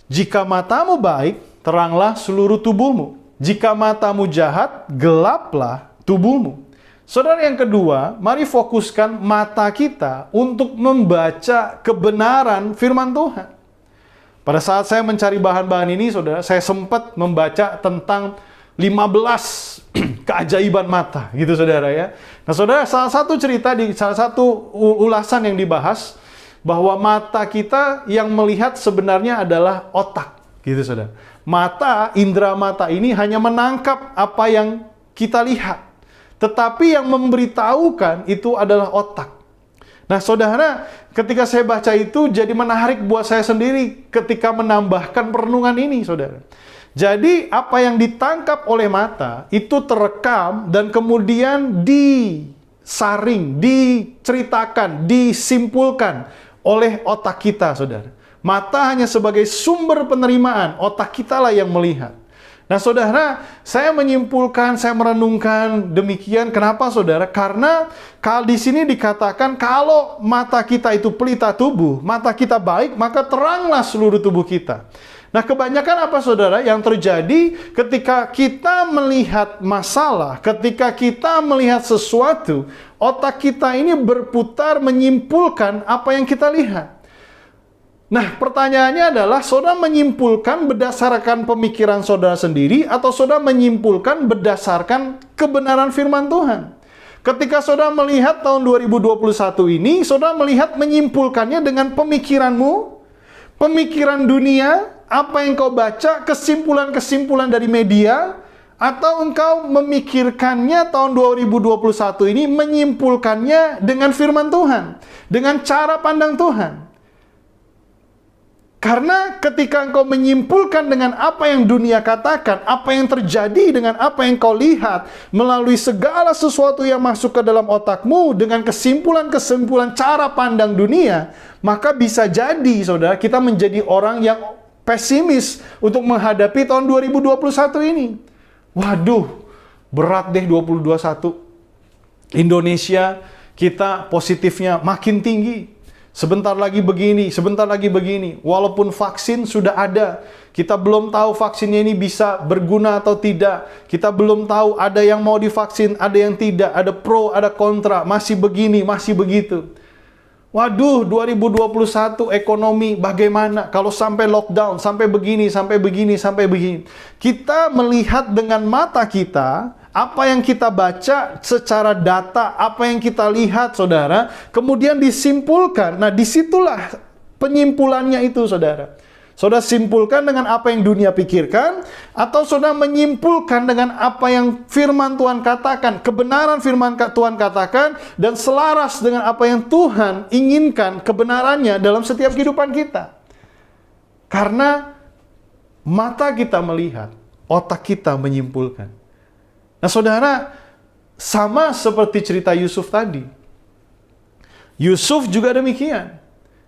Jika matamu baik, teranglah seluruh tubuhmu. Jika matamu jahat, gelaplah tubuhmu. Saudara, yang kedua, mari fokuskan mata kita untuk membaca kebenaran firman Tuhan. Pada saat saya mencari bahan-bahan ini, saudara, saya sempat membaca tentang 15 keajaiban mata, gitu saudara ya. Nah saudara, salah satu cerita di salah satu ulasan yang dibahas bahwa mata kita yang melihat sebenarnya adalah otak, gitu saudara. Mata, indera mata ini hanya menangkap apa yang kita lihat, tetapi yang memberitahukan itu adalah otak. Nah saudara, ketika saya baca itu jadi menarik buat saya sendiri ketika menambahkan perenungan ini, saudara. Jadi apa yang ditangkap oleh mata itu terekam dan kemudian disaring, diceritakan, disimpulkan oleh otak kita, saudara. Mata hanya sebagai sumber penerimaan, otak kita lah yang melihat. Nah saudara, saya menyimpulkan, saya merenungkan demikian. Kenapa saudara? Karena di sini dikatakan kalau mata kita itu pelita tubuh, mata kita baik, maka teranglah seluruh tubuh kita. Nah kebanyakan apa saudara yang terjadi ketika kita melihat masalah, ketika kita melihat sesuatu, otak kita ini berputar menyimpulkan apa yang kita lihat. Nah pertanyaannya adalah, saudara menyimpulkan berdasarkan pemikiran saudara sendiri atau saudara menyimpulkan berdasarkan kebenaran firman Tuhan? Ketika saudara melihat tahun 2021 ini, saudara melihat menyimpulkannya dengan pemikiranmu, pemikiran dunia, apa yang kau baca, kesimpulan-kesimpulan dari media, atau engkau memikirkannya tahun 2021 ini, menyimpulkannya dengan firman Tuhan, dengan cara pandang Tuhan. Karena ketika engkau menyimpulkan dengan apa yang dunia katakan, apa yang terjadi dengan apa yang kau lihat, melalui segala sesuatu yang masuk ke dalam otakmu, dengan kesimpulan-kesimpulan cara pandang dunia, maka bisa jadi, saudara, kita menjadi orang yang pesimis untuk menghadapi tahun 2021 ini. Waduh, berat deh 2021. Indonesia, kita positifnya makin tinggi. Sebentar lagi begini, sebentar lagi begini. Walaupun vaksin sudah ada, kita belum tahu vaksinnya ini bisa berguna atau tidak. Kita belum tahu, ada yang mau divaksin, ada yang tidak. Ada pro, ada kontra, masih begini, masih begitu. Waduh, 2021 ekonomi bagaimana kalau sampai lockdown, sampai begini, sampai begini, sampai begini. Kita melihat dengan mata kita, apa yang kita baca secara data, apa yang kita lihat, saudara, kemudian disimpulkan. Nah, disitulah penyimpulannya itu, saudara. Saudara simpulkan dengan apa yang dunia pikirkan, atau saudara menyimpulkan dengan apa yang firman Tuhan katakan, kebenaran firman Tuhan katakan, dan selaras dengan apa yang Tuhan inginkan kebenarannya dalam setiap kehidupan kita. Karena mata kita melihat, otak kita menyimpulkan. Nah saudara, sama seperti cerita Yusuf tadi. Yusuf juga demikian.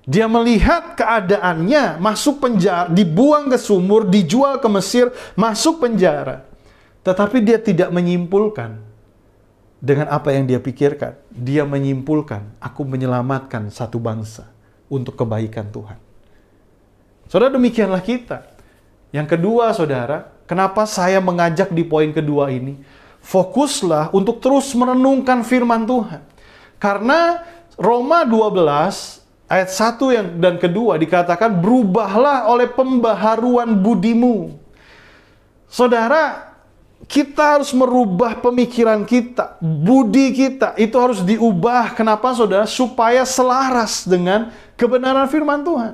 Dia melihat keadaannya, masuk penjara, dibuang ke sumur, dijual ke Mesir, masuk penjara. Tetapi dia tidak menyimpulkan dengan apa yang dia pikirkan. Dia menyimpulkan, aku menyelamatkan satu bangsa untuk kebaikan Tuhan. Saudara, demikianlah kita. Yang kedua, saudara, kenapa saya mengajak di poin kedua ini? Fokuslah untuk terus merenungkan firman Tuhan. Karena Roma 12 ayat 1 dan kedua dikatakan, berubahlah oleh pembaharuan budimu. Saudara, kita harus merubah pemikiran kita, budi kita, itu harus diubah. Kenapa saudara? Supaya selaras dengan kebenaran firman Tuhan.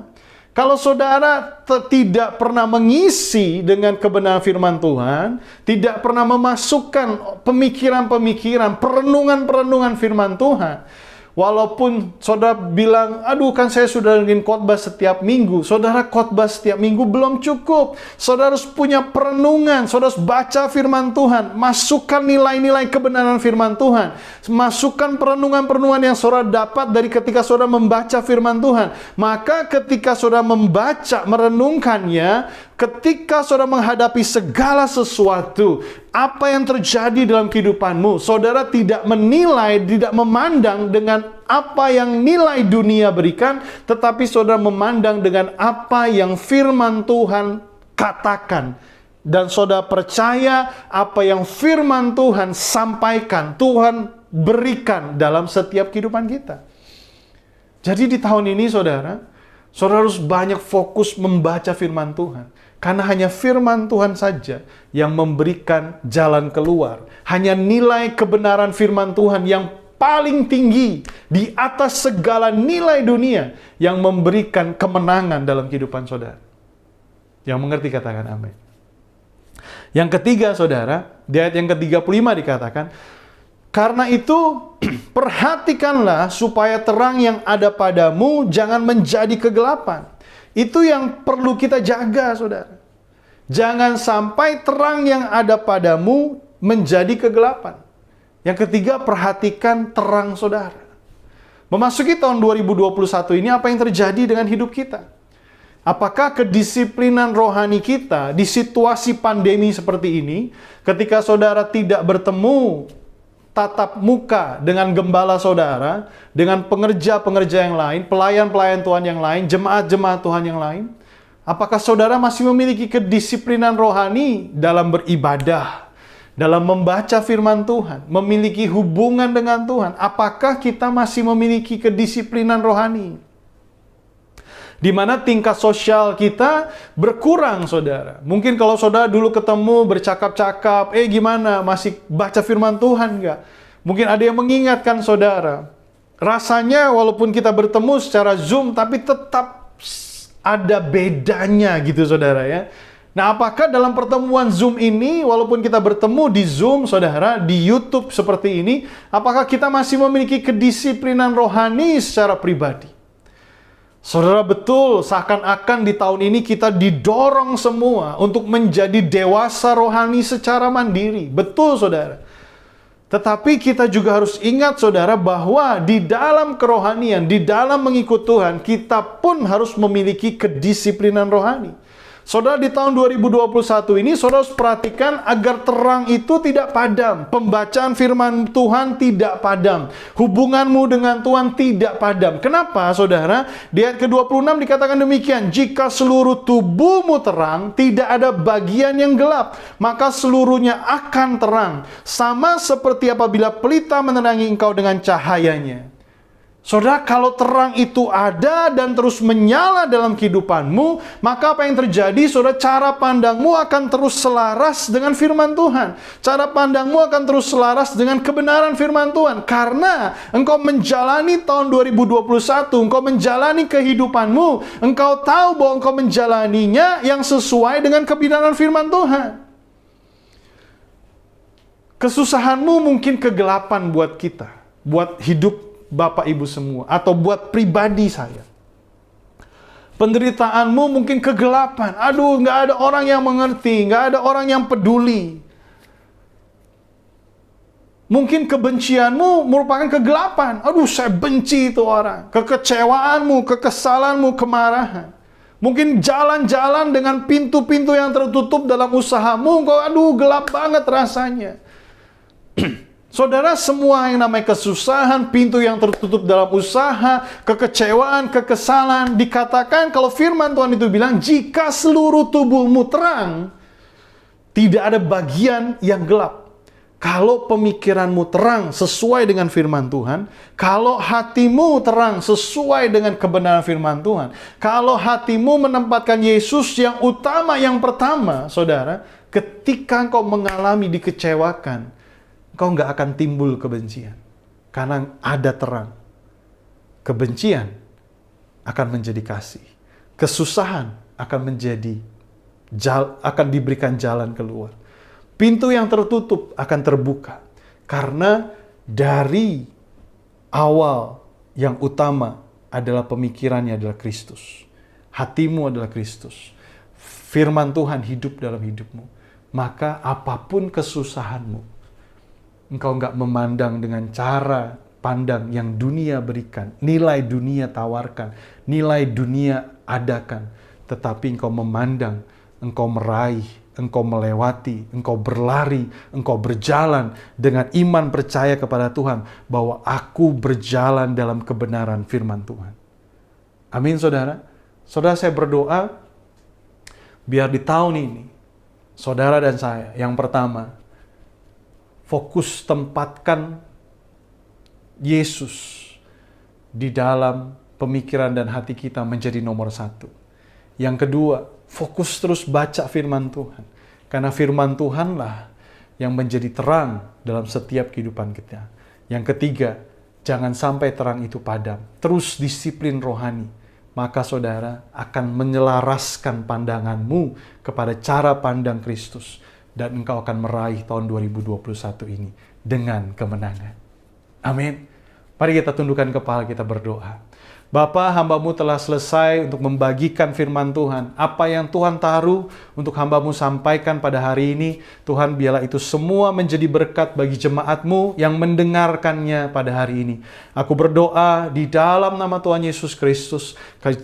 Kalau saudara tidak pernah mengisi dengan kebenaran firman Tuhan, tidak pernah memasukkan pemikiran-pemikiran, perenungan-perenungan firman Tuhan, walaupun saudara bilang, aduh kan saya sudah ingin khotbah setiap minggu. Saudara, khotbah setiap minggu belum cukup. Saudara harus punya perenungan. Saudara harus baca firman Tuhan. Masukkan nilai-nilai kebenaran firman Tuhan. Masukkan perenungan-perenungan yang saudara dapat dari ketika saudara membaca firman Tuhan. Maka ketika saudara membaca, merenungkannya, ketika saudara menghadapi segala sesuatu, apa yang terjadi dalam kehidupanmu, saudara tidak menilai, tidak memandang dengan apa yang nilai dunia berikan, tetapi saudara memandang dengan apa yang firman Tuhan katakan. Dan saudara percaya apa yang firman Tuhan sampaikan, Tuhan berikan dalam setiap kehidupan kita. Jadi di tahun ini saudara harus banyak fokus membaca firman Tuhan. Karena hanya firman Tuhan saja yang memberikan jalan keluar. Hanya nilai kebenaran firman Tuhan yang paling tinggi di atas segala nilai dunia yang memberikan kemenangan dalam kehidupan saudara. Yang mengerti katakan amin. Yang ketiga saudara, di ayat yang ke-35 dikatakan, karena itu perhatikanlah supaya terang yang ada padamu jangan menjadi kegelapan. Itu yang perlu kita jaga, saudara. Jangan sampai terang yang ada padamu menjadi kegelapan. Yang ketiga, perhatikan terang saudara. Memasuki tahun 2021 ini, apa yang terjadi dengan hidup kita? Apakah kedisiplinan rohani kita di situasi pandemi seperti ini, ketika saudara tidak bertemu tatap muka dengan gembala saudara, dengan pengerja-pengerja yang lain, pelayan-pelayan Tuhan yang lain, jemaat-jemaat Tuhan yang lain, apakah saudara masih memiliki kedisiplinan rohani dalam beribadah, dalam membaca firman Tuhan, memiliki hubungan dengan Tuhan? Apakah kita masih memiliki kedisiplinan rohani? Di mana tingkat sosial kita berkurang, saudara. Mungkin kalau saudara dulu ketemu bercakap-cakap, gimana, masih baca firman Tuhan nggak? Mungkin ada yang mengingatkan saudara. Rasanya walaupun kita bertemu secara Zoom, tapi tetap ada bedanya gitu, saudara ya. Nah, apakah dalam pertemuan Zoom ini, walaupun kita bertemu di Zoom, saudara, di YouTube seperti ini, apakah kita masih memiliki kedisiplinan rohani secara pribadi? Saudara, betul, seakan-akan di tahun ini kita didorong semua untuk menjadi dewasa rohani secara mandiri. Betul, saudara. Tetapi kita juga harus ingat, saudara, bahwa di dalam kerohanian, di dalam mengikut Tuhan, kita pun harus memiliki kedisiplinan rohani. Saudara, di tahun 2021 ini, saudara harus perhatikan agar terang itu tidak padam. Pembacaan firman Tuhan tidak padam. Hubunganmu dengan Tuhan tidak padam. Kenapa, saudara? Di ayat ke-26 dikatakan demikian, jika seluruh tubuhmu terang, tidak ada bagian yang gelap, maka seluruhnya akan terang. Sama seperti apabila pelita menerangi engkau dengan cahayanya. Saudara, kalau terang itu ada dan terus menyala dalam kehidupanmu, maka apa yang terjadi, saudara? Cara pandangmu akan terus selaras dengan firman Tuhan. Cara pandangmu akan terus selaras dengan kebenaran firman Tuhan. Karena engkau menjalani tahun 2021, engkau menjalani kehidupanmu, engkau tahu bahwa engkau menjalaninya yang sesuai dengan kebenaran firman Tuhan. Kesusahanmu mungkin kegelapan buat kita, buat hidup Bapak Ibu semua, atau buat pribadi saya. Penderitaanmu mungkin kegelapan. Aduh, nggak ada orang yang mengerti, nggak ada orang yang peduli. Mungkin kebencianmu merupakan kegelapan. Aduh, saya benci itu orang. Kekecewaanmu, kekesalanmu, kemarahan. Mungkin jalan-jalan dengan pintu-pintu yang tertutup dalam usahamu, aduh, gelap banget rasanya. Saudara, semua yang namanya kesusahan, pintu yang tertutup dalam usaha, kekecewaan, kekesalan, dikatakan kalau firman Tuhan itu bilang, jika seluruh tubuhmu terang, tidak ada bagian yang gelap. Kalau pemikiranmu terang sesuai dengan firman Tuhan, kalau hatimu terang sesuai dengan kebenaran firman Tuhan, kalau hatimu menempatkan Yesus yang utama, yang pertama, saudara, ketika engkau mengalami dikecewakan, engkau nggak akan timbul kebencian. Karena ada terang. Kebencian akan menjadi kasih. Kesusahan akan diberikan jalan keluar. Pintu yang tertutup akan terbuka. Karena dari awal yang utama adalah pemikirannya adalah Kristus. Hatimu adalah Kristus. Firman Tuhan hidup dalam hidupmu. Maka apapun kesusahanmu, engkau nggak memandang dengan cara pandang yang dunia berikan, nilai dunia tawarkan, nilai dunia adakan. Tetapi engkau memandang, engkau meraih, engkau melewati, engkau berlari, engkau berjalan dengan iman percaya kepada Tuhan bahwa aku berjalan dalam kebenaran firman Tuhan. Amin, saudara. Saudara, saya berdoa biar di tahun ini, saudara dan saya, yang pertama, fokus tempatkan Yesus di dalam pemikiran dan hati kita menjadi nomor satu. Yang kedua, fokus terus baca firman Tuhan. Karena firman Tuhanlah yang menjadi terang dalam setiap kehidupan kita. Yang ketiga, jangan sampai terang itu padam. Terus disiplin rohani. Maka saudara akan menyelaraskan pandanganmu kepada cara pandang Kristus. Dan engkau akan meraih tahun 2021 ini dengan kemenangan. Amin. Mari kita tundukkan kepala, kita berdoa. Bapa, hamba-Mu telah selesai untuk membagikan firman Tuhan. Apa yang Tuhan taruh untuk hamba-Mu sampaikan pada hari ini, Tuhan biarlah itu semua menjadi berkat bagi jemaat-Mu yang mendengarkannya pada hari ini. Aku berdoa di dalam nama Tuhan Yesus Kristus,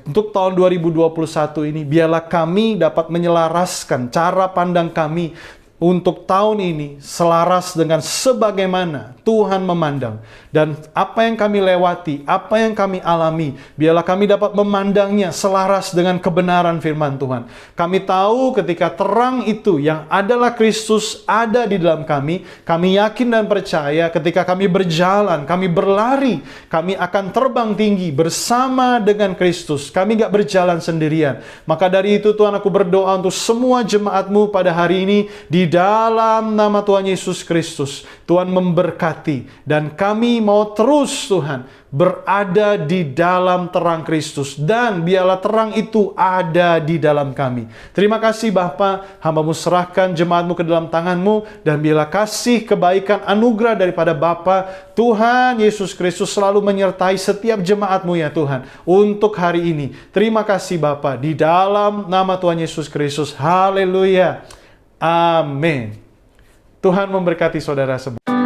untuk tahun 2021 ini, biarlah kami dapat menyelaraskan cara pandang kami untuk tahun ini selaras dengan sebagaimana Tuhan memandang. Dan apa yang kami lewati, apa yang kami alami, biarlah kami dapat memandangnya selaras dengan kebenaran firman Tuhan. Kami tahu ketika terang itu yang adalah Kristus ada di dalam kami yakin dan percaya ketika kami berjalan, kami berlari, kami akan terbang tinggi bersama dengan Kristus. Kami gak berjalan sendirian. Maka dari itu Tuhan, aku berdoa untuk semua jemaat-Mu pada hari ini, di dalam nama Tuhan Yesus Kristus, Tuhan memberkati. Dan kami mau terus Tuhan berada di dalam terang Kristus. Dan biarlah terang itu ada di dalam kami. Terima kasih Bapa, hamba-Mu serahkan jemaat-Mu ke dalam tangan-Mu. Dan biarlah kasih, kebaikan, anugerah daripada Bapa, Tuhan Yesus Kristus selalu menyertai setiap jemaat-Mu ya Tuhan. Untuk hari ini. Terima kasih Bapa, di dalam nama Tuhan Yesus Kristus. Haleluya. Amin. Tuhan memberkati saudara semua.